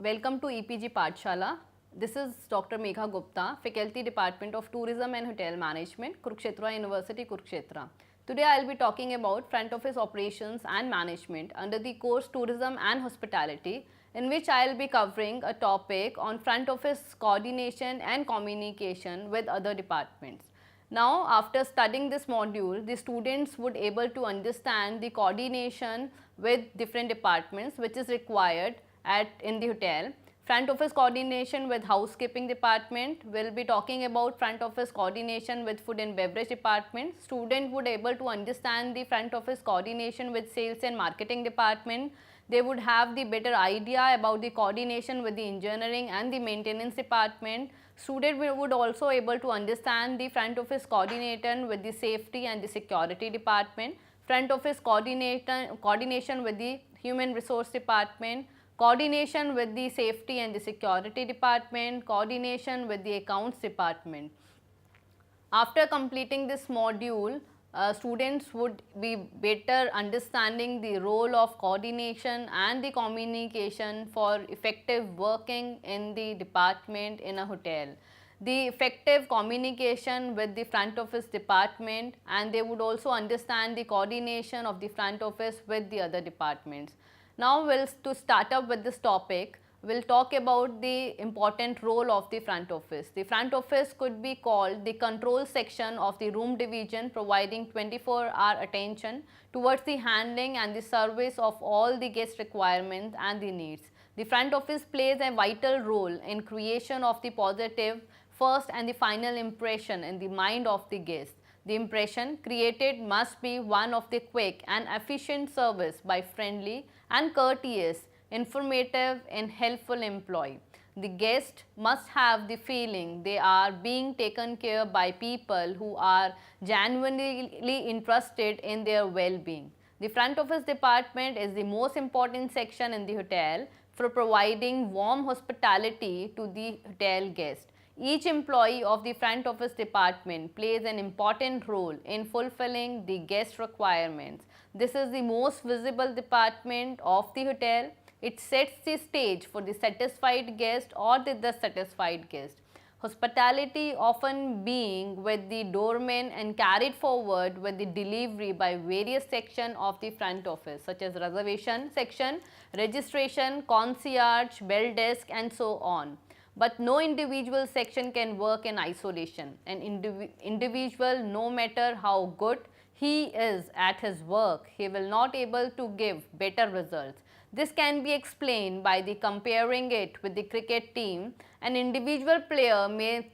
Welcome to EPG Pathshala. This is Dr. Megha Gupta, Faculty Department of Tourism and Hotel Management, Kurukshetra University, Kurukshetra. Today I will be talking about front office operations and management under the course Tourism and Hospitality, in which I will be covering a topic on front office coordination and communication with other departments. Now, after studying this module, the students would able to understand the coordination with different departments which is required in the hotel. Front office coordination with housekeeping department. Will be talking about front office coordination with food and beverage department. Student would able to understand the front office coordination with sales and marketing department. They would have the better idea about the coordination with the engineering and the maintenance department. Student would also able to understand the front office coordination with the safety and the security department. Front office coordination with the human resource department. Coordination with the safety and the security department, coordination with the accounts department. After completing this module, students would be better understanding the role of coordination and the communication for effective working in the department in a hotel. The effective communication with the front office department, and they would also understand the coordination of the front office with the other departments. Now, to start up with this topic, we'll talk about the important role of the front office. The front office could be called the control section of the room division, providing 24-hour attention towards the handling and the service of all the guest requirements and the needs. The front office plays a vital role in creation of the positive first and the final impression in the mind of the guest. The impression created must be one of the quick and efficient service by friendly and courteous, informative and helpful employee. The guest must have the feeling they are being taken care by people who are genuinely interested in their well-being. The front office department is the most important section in the hotel for providing warm hospitality to the hotel guests. Each employee of the front office department plays an important role in fulfilling the guest requirements. This is the most visible department of the hotel. It sets the stage for the satisfied guest or the dissatisfied guest. Hospitality often being with the doorman and carried forward with the delivery by various sections of the front office, such as reservation section, registration, concierge, bell desk and so on. But no individual section can work in isolation. An individual, no matter how good he is at his work, he will not able to give better results. This can be explained by the comparing it with the cricket team. An individual player may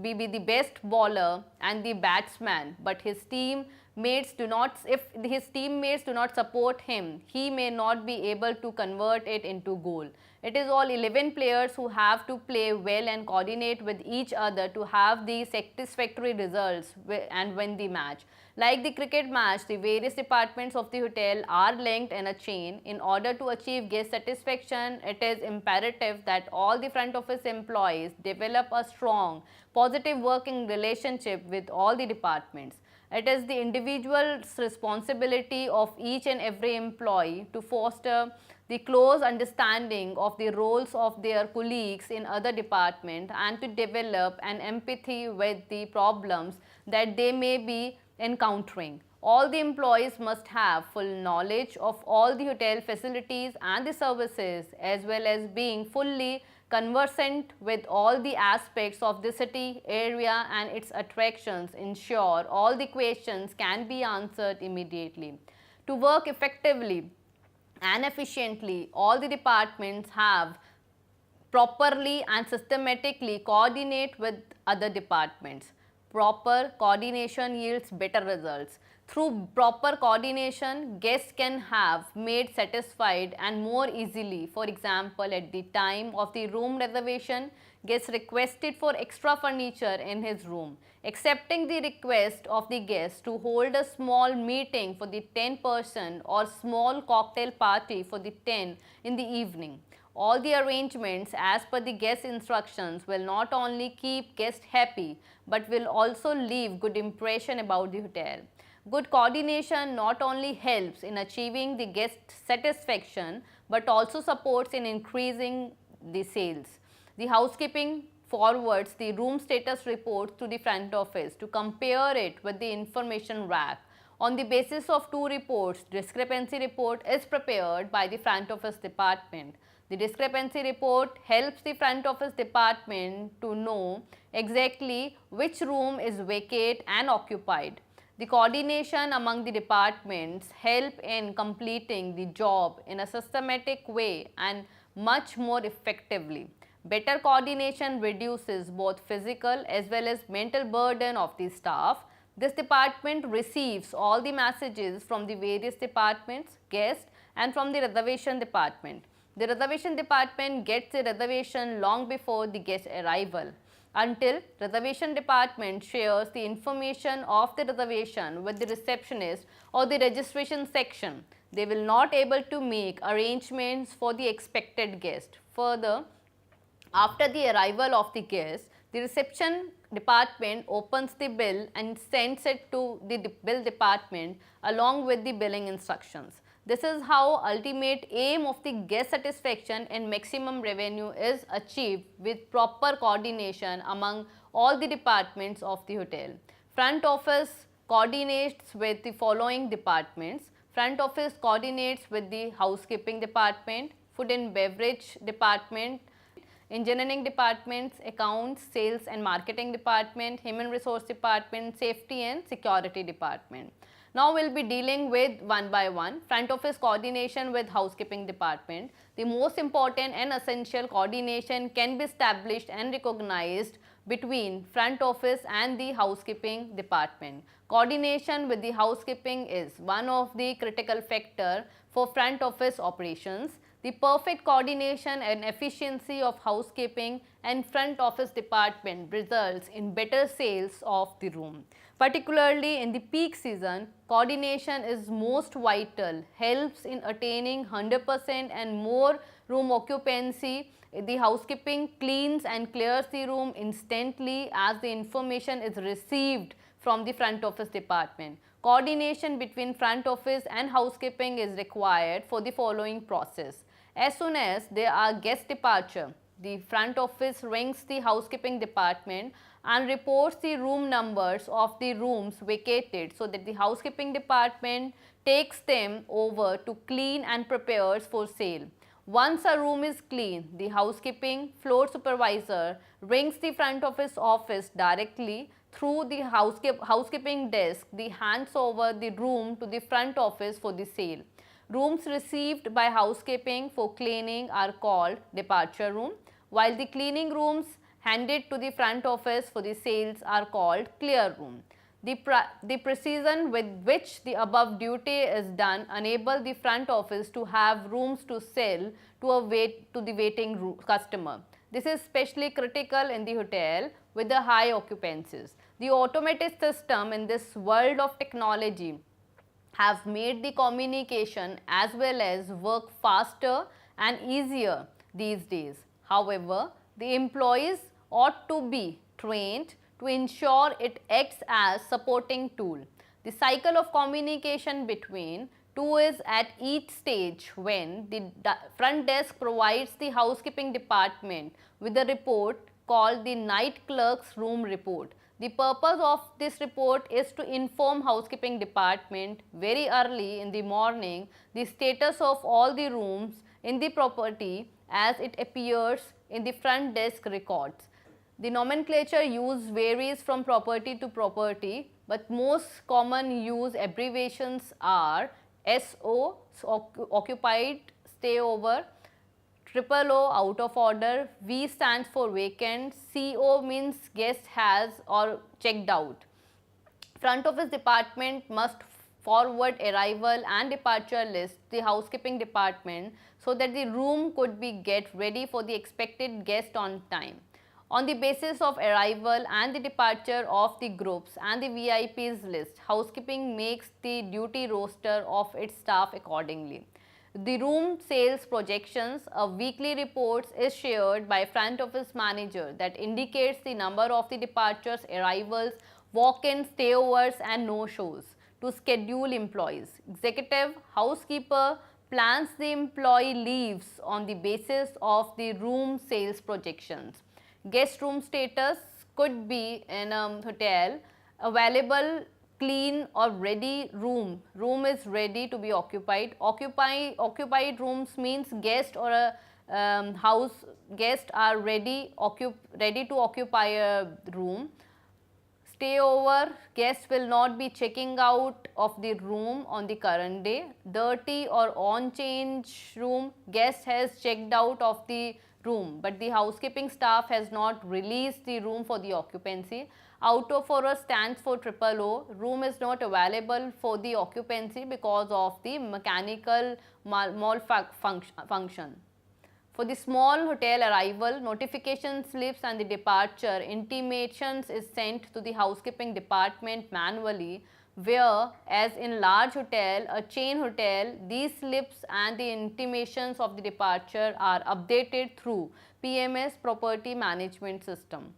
be the best bowler and the batsman, but his teammates do not, if his teammates do not support him, he may not be able to convert it into goal. It is all 11 players who have to play well and coordinate with each other to have the satisfactory results and win the match. Like the cricket match, the various departments of the hotel are linked in a chain. In order to achieve guest satisfaction, it is imperative that all the front office employees develop a strong, positive working relationship with all the departments. It is the individual's responsibility of each and every employee to foster the close understanding of the roles of their colleagues in other departments and to develop an empathy with the problems that they may be encountering. All the employees must have full knowledge of all the hotel facilities and the services, as well as being fully conversant with all the aspects of the city, area and its attractions. Ensure all the questions can be answered immediately. To work effectively and efficiently, all the departments have properly and systematically coordinate with other departments. Proper coordination yields better results. Through proper coordination, guests can have made satisfied and more easily. For example, at the time of the room reservation, guest requested for extra furniture in his room. Accepting the request of the guest to hold a small meeting for the 10-person or small cocktail party for the 10 in the evening. All the arrangements as per the guest instructions will not only keep guests happy but will also leave good impression about the hotel. Good coordination not only helps in achieving the guest satisfaction but also supports in increasing the sales. The housekeeping forwards the room status report to the front office to compare it with the information rack. On the basis of two reports, discrepancy report is prepared by the front office department. The discrepancy report helps the front office department to know exactly which room is vacant and occupied. The coordination among the departments help in completing the job in a systematic way and much more effectively. Better coordination reduces both physical as well as mental burden of the staff. This department receives all the messages from the various departments, guests, and from the reservation department. The reservation department gets the reservation long before the guest arrival. Until reservation department shares the information of the reservation with the receptionist or the registration section, they will not able to make arrangements for the expected guest. Further, after the arrival of the guest, the reception department opens the bill and sends it to the bill department along with the billing instructions. This is how ultimate aim of the guest satisfaction and maximum revenue is achieved with proper coordination among all the departments of the hotel. Front office coordinates with the following departments. Front office coordinates with the housekeeping department, food and beverage department, engineering departments, accounts, sales and marketing department, human resource department, safety and security department. Now we will be dealing with one by one. Front office coordination with housekeeping department. The most important and essential coordination can be established and recognized between front office and the housekeeping department. Coordination with the housekeeping is one of the critical factor for front office operations. The perfect coordination and efficiency of housekeeping and front office department results in better sales of the room. Particularly in the peak season, coordination is most vital, helps in attaining 100% and more room occupancy. The housekeeping cleans and clears the room instantly as the information is received from the front office department. Coordination between front office and housekeeping is required for the following process. As soon as there are guest departure, the front office rings the housekeeping department and reports the room numbers of the rooms vacated so that the housekeeping department takes them over to clean and prepares for sale. Once a room is clean, the housekeeping floor supervisor rings the front office directly through the housekeeping desk. The hands over the room to the front office for the sale. Rooms received by housekeeping for cleaning are called departure room, while the cleaning rooms handed to the front office for the sales are called clear room. The precision with which the above duty is done enable the front office to have rooms to sell to the waiting customer. This is especially critical in the hotel with the high occupancies. The automated system in this world of technology have made the communication as well as work faster and easier these days. However, the employees ought to be trained to ensure it acts as supporting tool. The cycle of communication between two is at each stage when the front desk provides the housekeeping department with a report called the night clerk's room report. The purpose of this report is to inform housekeeping department very early in the morning the status of all the rooms in the property as it appears in the front desk records. The nomenclature used varies from property to property, but most common used abbreviations are SO, occupied, stay over, O out of order, V stands for vacant, CO means guest has or checked out. Front office department must forward arrival and departure list to the housekeeping department so that the room could be get ready for the expected guest on time. On the basis of arrival and the departure of the groups and the VIPs list, housekeeping makes the duty roster of its staff accordingly. The room sales projections, a weekly reports is shared by front office manager that indicates the number of the departures, arrivals, walk-ins, stayovers and no-shows to schedule employees. Executive housekeeper plans the employee leaves on the basis of the room sales projections. Guest room status could be in a hotel available, clean or ready room. Room is ready to be occupied. Occupied rooms means guest or a house guest are ready to occupy a room. Stay over, guests will not be checking out of the room on the current day. Dirty or on change room, guest has checked out of the room, but the housekeeping staff has not released the room for the occupancy. Out of order stands for triple O. Room is not available for the occupancy because of the mechanical malfunction. For the small hotel arrival, notification slips and the departure intimations is sent to the housekeeping department manually, where as in large hotel, a chain hotel, these slips and the intimations of the departure are updated through PMS property management system.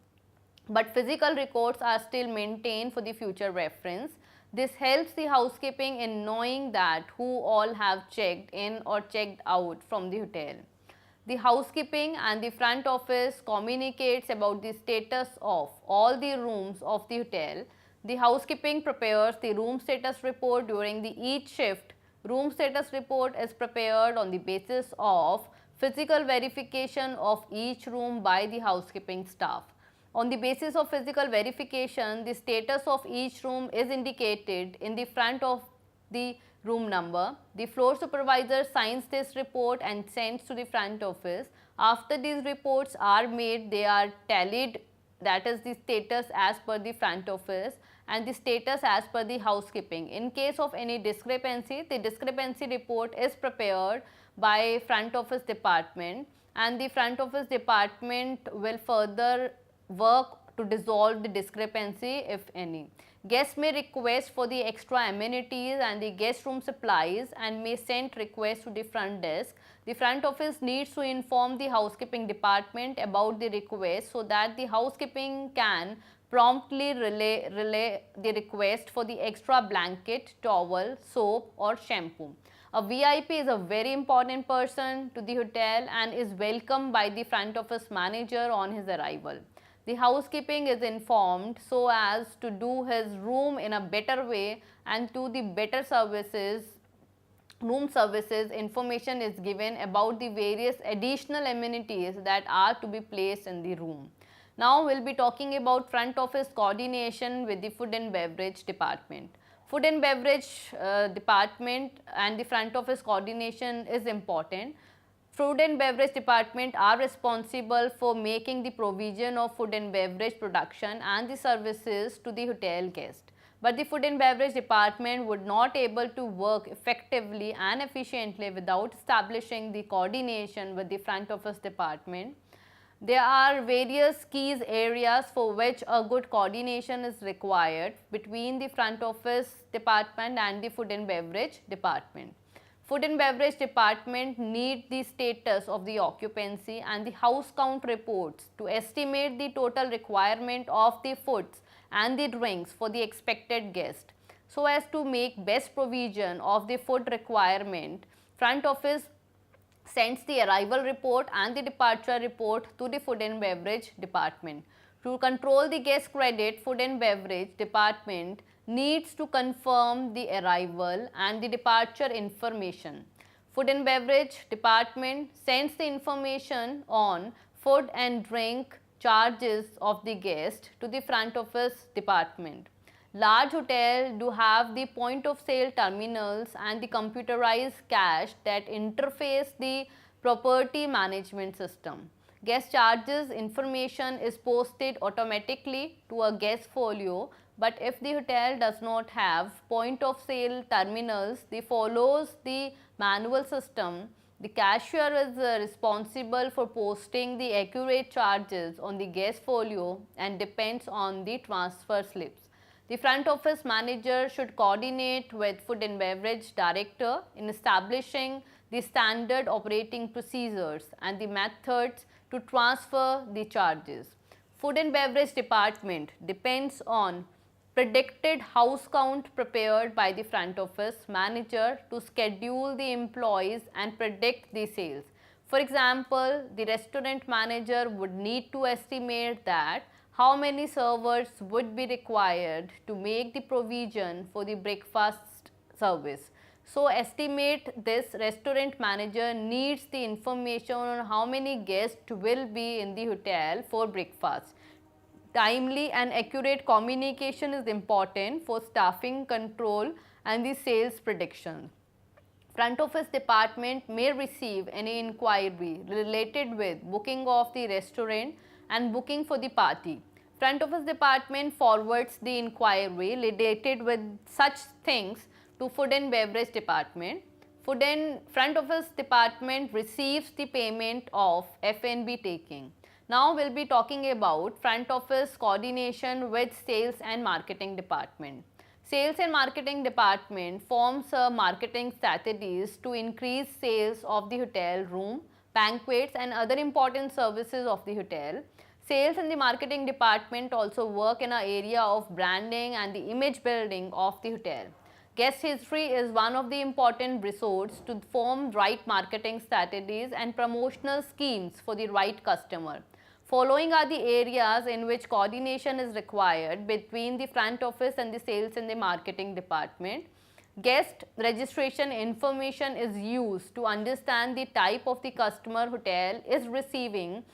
But physical records are still maintained for the future reference. This helps the housekeeping in knowing that who all have checked in or checked out from the hotel. The housekeeping and the front office communicates about the status of all the rooms of the hotel. The housekeeping prepares the room status report during the each shift. Room status report is prepared on the basis of physical verification of each room by the housekeeping staff. On the basis of physical verification, the status of each room is indicated in the front of the room number. The floor supervisor signs this report and sends to the front office. After these reports are made, they are tallied, that is the status as per the front office and the status as per the housekeeping. In case of any discrepancy, the discrepancy report is prepared by front office department and the front office department will further work to dissolve the discrepancy if any. Guests may request for the extra amenities and the guest room supplies and may send requests to the front desk. The front office needs to inform the housekeeping department about the request so that the housekeeping can promptly relay the request for the extra blanket, towel, soap or shampoo. A VIP is a very important person to the hotel and is welcomed by the front office manager on his arrival. The housekeeping is informed so as to do his room in a better way and to the better services, room services, information is given about the various additional amenities that are to be placed in the room. Now we will be talking about front office coordination with the food and beverage department. Food and beverage department and the front office coordination is important. Food and beverage department are responsible for making the provision of food and beverage production and the services to the hotel guest. But the food and beverage department would not able to work effectively and efficiently without establishing the coordination with the front office department. There are various key areas for which a good coordination is required between the front office department and the food and beverage department. Food and beverage department need the status of the occupancy and the house count reports to estimate the total requirement of the foods and the drinks for the expected guest. So as to make best provision of the food requirement, front office sends the arrival report and the departure report to the food and beverage department. To control the guest credit, food and beverage department needs to confirm the arrival and the departure information. Food and beverage department sends the information on food and drink charges of the guest to the front office department. Large hotels do have the point of sale terminals and the computerized cash that interface the property management system. Guest charges information is posted automatically to a guest folio But if the hotel does not have point of sale terminals, the follows the manual system, the cashier is responsible for posting the accurate charges on the guest folio and depends on the transfer slips. The front office manager should coordinate with food and beverage director in establishing the standard operating procedures and the methods to transfer the charges. Food and beverage department depends on predicted house count prepared by the front office manager to schedule the employees and predict the sales. For example, the restaurant manager would need to estimate that how many servers would be required to make the provision for the breakfast service. So, estimate this restaurant manager needs the information on how many guests will be in the hotel for breakfast. Timely and accurate communication is important for staffing control and the sales prediction. Front office department may receive any inquiry related with booking of the restaurant and booking for the party. Front office department forwards the inquiry related with such things to food and beverage department. Food and front office department receives the payment of F&B taking. Now we will be talking about front office coordination with sales and marketing department. Sales and marketing department forms marketing strategies to increase sales of the hotel room, banquets and other important services of the hotel. Sales and the marketing department also work in an area of branding and the image building of the hotel. Guest history is one of the important resources to form right marketing strategies and promotional schemes for the right customer. Following are the areas in which coordination is required between the front office and the sales and the marketing department. Guest registration information is used to understand the type of the customer hotel is receiving,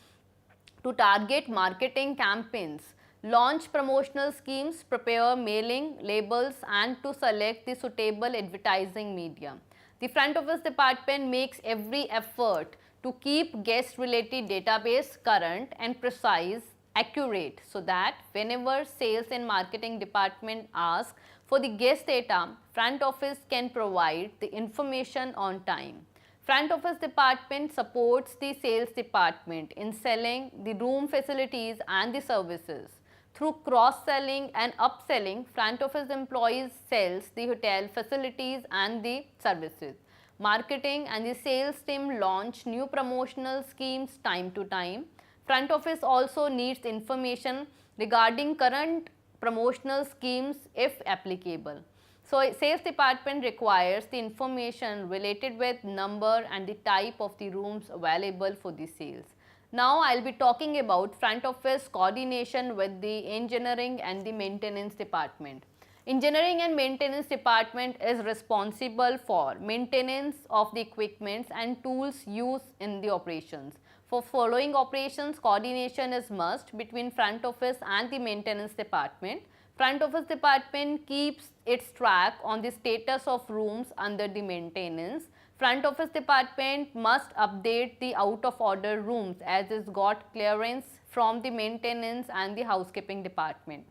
to target marketing campaigns, launch promotional schemes, prepare mailing labels and to select the suitable advertising media. The front office department makes every effort to keep guest related database current and precise, accurate, so that whenever sales and marketing department ask for the guest data, front office can provide the information on time. Front office department supports the sales department in selling the room facilities and the services. Through cross-selling and upselling, front office employees sells the hotel facilities and the services. Marketing and the sales team launch new promotional schemes time to time. Front office also needs information regarding current promotional schemes if applicable. So, sales department requires the information related with number and the type of the rooms available for the sales. Now, I will be talking about front office coordination with the engineering and the maintenance department. Engineering and maintenance department is responsible for maintenance of the equipments and tools used in the operations. For following operations, coordination is must between front office and the maintenance department. Front office department keeps its track on the status of rooms under the maintenance. Front office department must update the out of order rooms as is got clearance from the maintenance and the housekeeping department.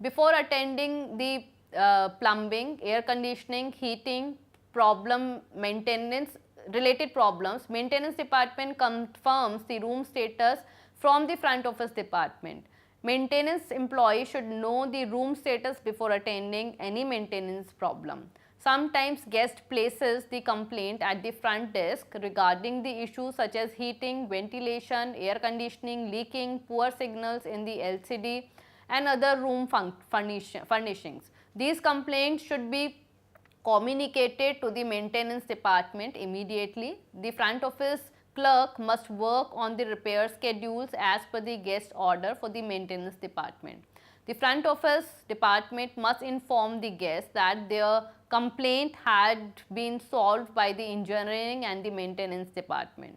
Before attending the plumbing, air conditioning, heating, related problems, maintenance department confirms the room status from the front office department. Maintenance employee should know the room status before attending any maintenance problem. Sometimes guest places the complaint at the front desk regarding the issues such as heating, ventilation, air conditioning, leaking, poor signals in the LCD and other room furnishings. These complaints should be communicated to the maintenance department immediately. The front office clerk must work on the repair schedules as per the guest order for the maintenance department. The front office department must inform the guests that their complaint had been solved by the engineering and the maintenance department.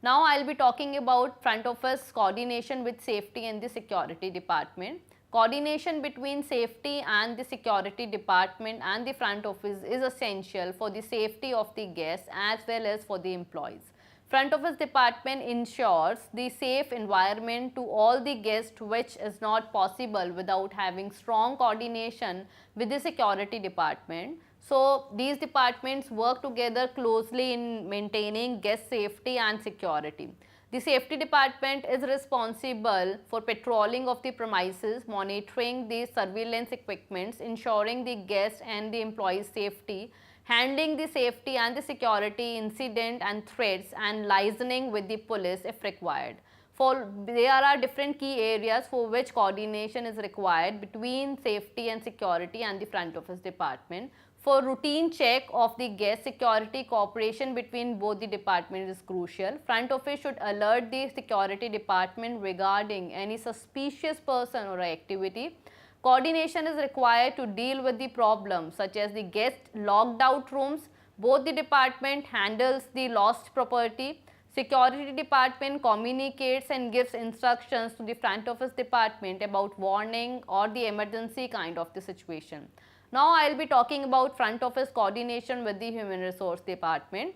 Now, I will be talking about front office coordination with safety and the security department. Coordination between safety and the security department and the front office is essential for the safety of the guests as well as for the employees. Front office department ensures the safe environment to all the guests, which is not possible without having strong coordination with the security department. So these departments work together closely in maintaining guest safety and security. The safety department is responsible for patrolling of the premises, monitoring the surveillance equipments, ensuring the guest and the employees' safety, handling the safety and the security incident and threats, and liaising with the police if required. There are different key areas for which coordination is required between safety and security and the front office department. For routine check of the guest security, cooperation between both the departments is crucial. Front office should alert the security department regarding any suspicious person or activity. Coordination is required to deal with the problems such as the guest locked out rooms. Both the department handles the lost property. Security department communicates and gives instructions to the front office department about warning or the emergency kind of the situation. Now I will be talking about front office coordination with the human resource department.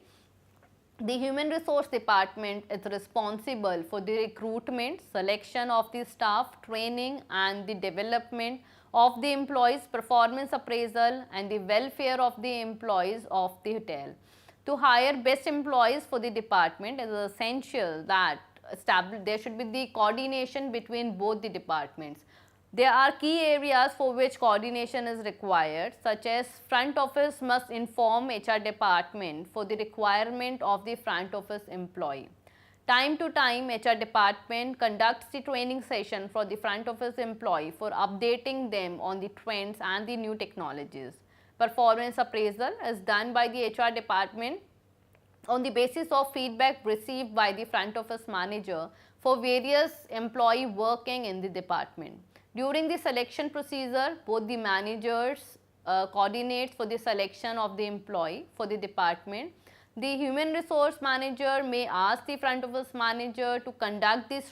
The human resource department is responsible for the recruitment, selection of the staff, training and the development of the employees, performance appraisal and the welfare of the employees of the hotel. To hire best employees for the department, it is essential that there should be the coordination between both the departments. There are key areas for which coordination is required, such as front office must inform HR department for the requirement of the front office employee. Time to time, HR department conducts the training session for the front office employee for updating them on the trends and the new technologies. Performance appraisal is done by the HR department on the basis of feedback received by the front office manager for various employees working in the department. During the selection procedure, both the managers coordinate for the selection of the employee for the department. The human resource manager may ask the front office manager to conduct the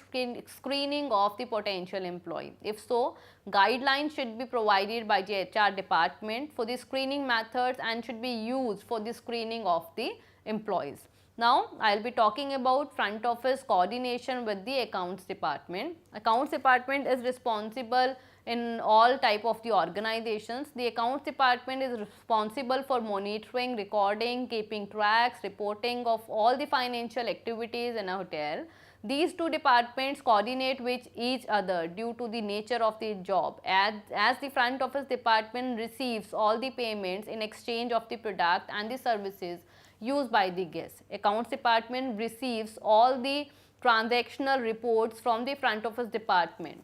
screening of the potential employee. If so, guidelines should be provided by the HR department for the screening methods and should be used for the screening of the employees. Now, I will be talking about front office coordination with the accounts department. Accounts department is responsible in all type of the organizations. The accounts department is responsible for monitoring, recording, keeping tracks, reporting of all the financial activities in a hotel. These two departments coordinate with each other due to the nature of the job. As the front office department receives all the payments in exchange of the product and the services used by the guests. Accounts department receives all the transactional reports from the front office department.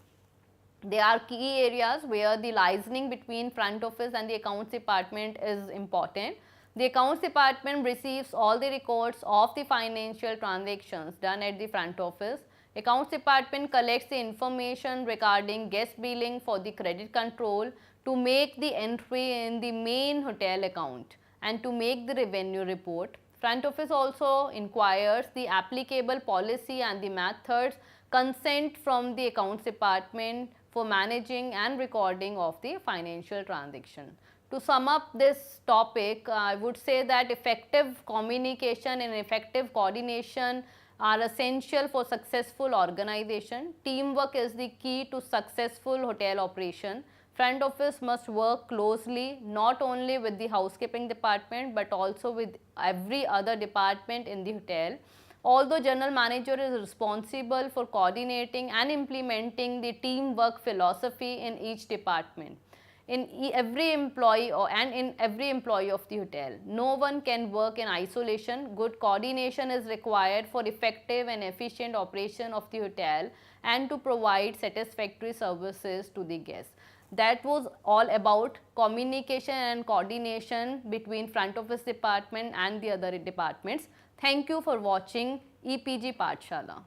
There are key areas where the liaising between front office and the accounts department is important. The accounts department receives all the records of the financial transactions done at the front office. Accounts department collects the information regarding guest billing for the credit control to make the entry in the main hotel account and to make the revenue report. Front office also inquires the applicable policy and the methods, consent from the accounts department for managing and recording of the financial transaction. To sum up this topic, I would say that effective communication and effective coordination are essential for successful organization. Teamwork is the key to successful hotel operation. Front office must work closely not only with the housekeeping department but also with every other department in the hotel. Although general manager is responsible for coordinating and implementing the teamwork philosophy in each department, in every employee in every employee of the hotel. No one can work in isolation. Good coordination is required for effective and efficient operation of the hotel and to provide satisfactory services to the guests. That was all about communication and coordination between front office department and the other departments. Thank you for watching EPG Pathshala.